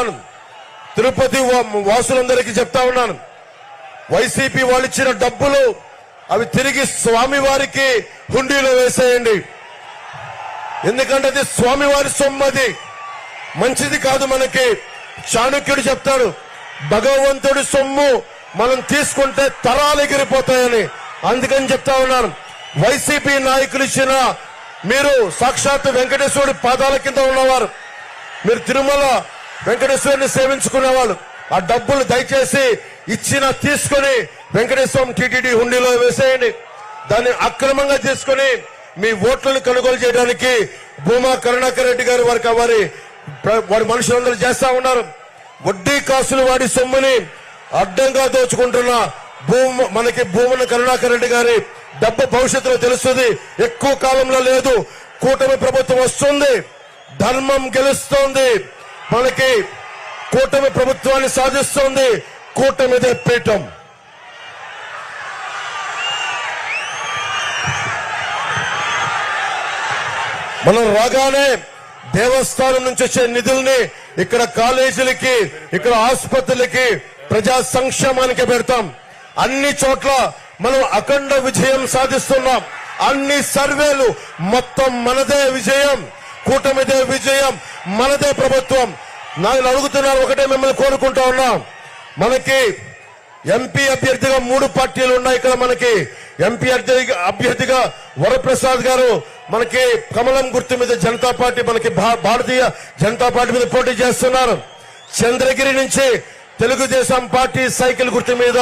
ఉన్నాను, తిరుపతి వాసులందరికీ చెప్తా ఉన్నాను, వైసీపీ వాళ్ళు ఇచ్చిన డబ్బులు అవి తిరిగి స్వామివారికి హుండీలో వేసేయండి. ఎందుకంటే అది స్వామివారి సొమ్ము, అది మంచిది కాదు. మనకి చాణక్యుడు చెప్తాడు, భగవంతుడి సొమ్ము మనం తీసుకుంటే తరాలు ఎగిరిపోతాయని. అందుకని చెప్తా ఉన్నాను, వైసీపీ నాయకులు ఇచ్చిన, మీరు సాక్షాత్ వెంకటేశ్వరుడి పాదాల కింద ఉన్నవారు, మీరు తిరుమల వెంకటేశ్వరుని సేవించుకునేవాళ్ళు, ఆ డబ్బులు దయచేసి ఇచ్చిన తీసుకుని వెంకటేశ్వరం టీటీడీ హుండీలో వేసేయండి. దాన్ని అక్రమంగా తీసుకుని మీ ఓట్లను కొనుగోలు చేయడానికి భూమా కరుణాకర్ రెడ్డి గారు వారి మనుషులందరూ చేస్తా ఉన్నారు. వడ్డీ కాసులు వాడి సొమ్ముని అడ్డంగా దోచుకుంటున్న మనకి భూమన కరుణాకర్ రెడ్డి గారి డబ్బు భవిష్యత్తులో తెలుస్తుంది. ఎక్కువ కాలంలో లేదు, కూటమి ప్రభుత్వం వస్తుంది, ధర్మం గెలుస్తోంది, మనకి కూటమి ప్రభుత్వాన్ని సాధిస్తోంది, కూటమిదే పీఠం. మనం రాగానే దేవస్థానం నుంచి వచ్చే నిధుల్ని ఇక్కడ కాలేజీలకి, ఇక్కడ ఆసుపత్రులకి, ప్రజా సంక్షేమానికి పెడతాం. అన్ని చోట్ల మనం అఖండ విజయం సాధిస్తున్నాం. అన్ని సర్వేలు మొత్తం మనదే విజయం, కూటమిదే విజయం, మనదే ప్రభుత్వం. నేను అడుగుతున్నారు, ఒకటే మిమ్మల్ని కోరుకుంటా ఉన్నాం, మనకి ఎంపీ అభ్యర్థిగా 3 పార్టీలు ఉన్నాయి. ఇక్కడ మనకి ఎంపీ అభ్యర్థిగా వరప్రసాద్ గారు మనకి కమలం గుర్తు మీద జనతా పార్టీ, మనకి భారతీయ జనతా పార్టీ మీద పోటీ చేస్తున్నారు. చంద్రగిరి నుంచి తెలుగుదేశం పార్టీ సైకిల్ గుర్తు మీద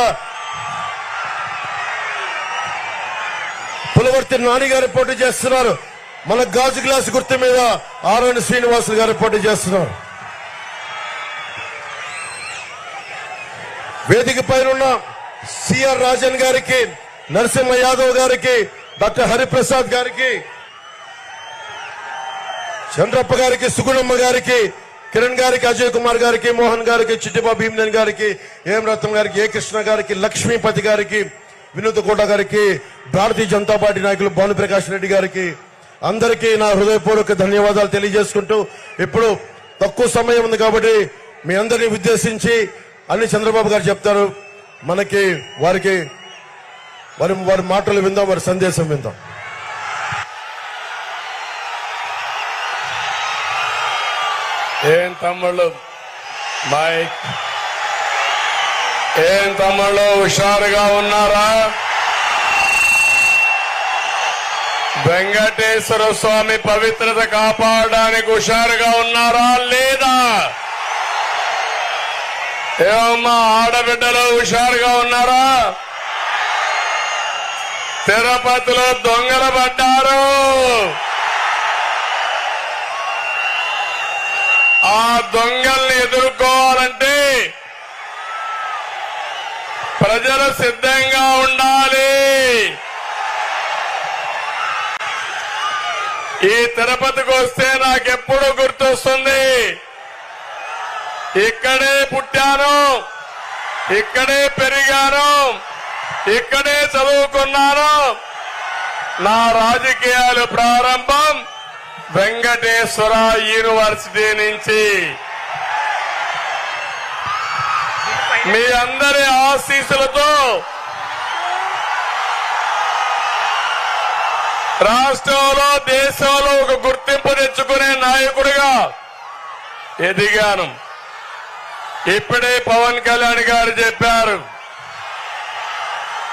పులవర్తి నాని గారు పోటీ చేస్తున్నారు. మన గాజు గ్లాస్ గుర్తు మీద ఆరణి శ్రీనివాసులు గారు పోటీ చేస్తున్నారు. వేదిక పైన సిఆర్ రాజన్ గారికి, నరసింహ యాదవ్ గారికి, డాక్టర్ హరిప్రసాద్ గారికి, చంద్రప్ప గారికి, సుగుణమ్మ గారికి, కిరణ్ గారికి, అజయ్ కుమార్ గారికి, మోహన్ గారికి, చిట్టిబాబు భీమనేని గారికి, ఏం రత్నం గారికి, ఏ కృష్ణ గారికి, లక్ష్మీపతి గారికి, వినోద్ కోట గారికి, భారతీయ జనతా పార్టీ నాయకులు భానుప్రకాష్ రెడ్డి గారికి, అందరికీ నా హృదయపూర్వక ధన్యవాదాలు తెలియజేసుకుంటూ, ఇప్పుడు తక్కువ సమయం ఉంది కాబట్టి మీ అందరినీ ఉద్దేశించి అన్ని చంద్రబాబు గారు చెప్తారు. మనకి వారి మాటలు విందాం, వారి సందేశం విందాం. ఏం తమ్ముళ్ళు మైక్, ఏం తమ్ముళ్ళు హుషారుగా ఉన్నారా? వెంకటేశ్వర స్వామి పవిత్రత కాపాడడానికి హుషారుగా ఉన్నారా లేదా? ఏమమ్మా ఆడబిడ్డలు హుషారుగా ఉన్నారా? తిరుపతిలో దొంగలు పడ్డారు. ఆ దొంగల్ని ఎదుర్కోవాలంటే ప్రజలు సిద్ధంగా ఉండాలి. ఈ తిరుపతికి వస్తే నాకెప్పుడు గుర్తొస్తుంది, ఇక్కడే పుట్టాను, ఇక్కడే పెరిగాను, ఇక్కడే చదువుకున్నాను. నా రాజకీయాలు ప్రారంభం వెంకటేశ్వర యూనివర్సిటీ నుంచి. మీ అందరి ఆశీస్సులతో రాష్ట్రంలో, దేశంలో ఒక గుర్తింపు తెచ్చుకునే నాయకుడిగా ఎదిగాను. ఇప్పుడే పవన్ కళ్యాణ్ గారు చెప్పారు,